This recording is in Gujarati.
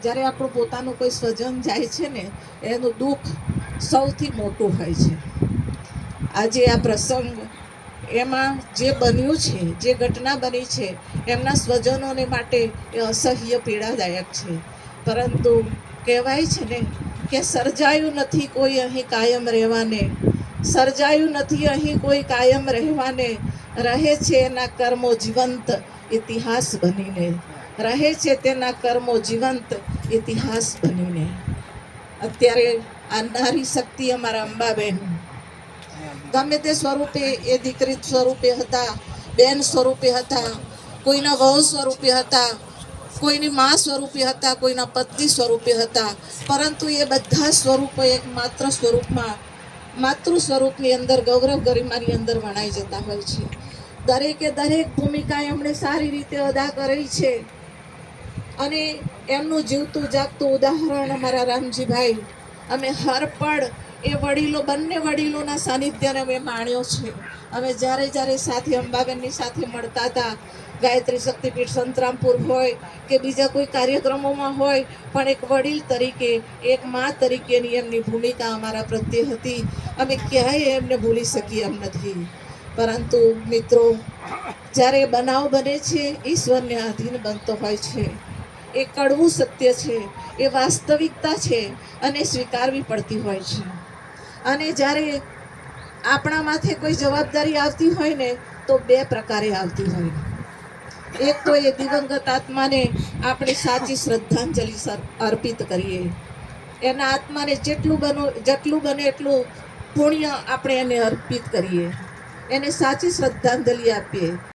જ્યારે આપણું પોતાનું કોઈ સ્વજન જાય છે ને એનું દુઃખ સૌથી મોટું હોય છે. આજે આ પ્રસંગ એમાં જે બન્યું છે, જે ઘટના બની છે, એમના સ્વજનોને માટે એ અસહ્ય પીડાદાયક છે. પરંતુ કહેવાય છે ને કે સર્જાયું નથી કોઈ અહીં કાયમ રહેવાને, સર્જાયું નથી અહીં કોઈ કાયમ રહેવાને, રહે છે એના કર્મો જીવંત ઇતિહાસ બનીને, રહે છે તેના કર્મો જીવંત ઇતિહાસ બનીને. અત્યારે આ નારી શક્તિ અમારા અંબાબેન ગમે તે સ્વરૂપે એ દીકરી સ્વરૂપે હતા, બેન સ્વરૂપે હતા, કોઈના વહુ સ્વરૂપે હતા, કોઈની મા સ્વરૂપે હતા, કોઈના પત્ની સ્વરૂપે હતા, પરંતુ એ બધા સ્વરૂપો એક માત્ર સ્વરૂપમાં, માતૃ સ્વરૂપની અંદર ગૌરવ ગરિમાની અંદર વણાઈ જતા હોય છે. દરેકે દરેક ભૂમિકા એમણે સારી રીતે અદા કરી છે. અને એમનું જીવતું જાગતું ઉદાહરણ અમારા રામજીભાઈ, અમે હર પળ એ વડીલો, બંને વડીલોના સાનિધ્યને અમે માણ્યો છે. અમે જ્યારે જ્યારે સાથે અંબાબેનની સાથે મળતા હતા, ગાયત્રી શક્તિપીઠ સંતરામપુર હોય કે બીજા કોઈ કાર્યક્રમોમાં હોય, પણ એક વડીલ તરીકે, એક મા તરીકેની એમની ભૂમિકા અમારા પ્રત્યે હતી. અમે ક્યાંય એમને ભૂલી શકીએ એમ નથી. પરંતુ મિત્રો, જ્યારે બનાવ બને છે, ઈશ્વરને આધીન બનતો હોય છે. એ કડવું સત્ય છે, એ વાસ્તવિકતા છે અને સ્વીકારવી પડતી હોય છે. અને જ્યારે આપણા માથે કોઈ જવાબદારી આવતી હોય ને, તો બે પ્રકારે આવતી હોય. એક તો એ દિવંગત આત્માને આપણે સાચી શ્રદ્ધાંજલિ અર્પિત કરીએ, એના આત્માને જેટલું બને એટલું પુણ્ય આપણે એને અર્પિત કરીએ, એને સાચી શ્રદ્ધાંજલિ આપીએ.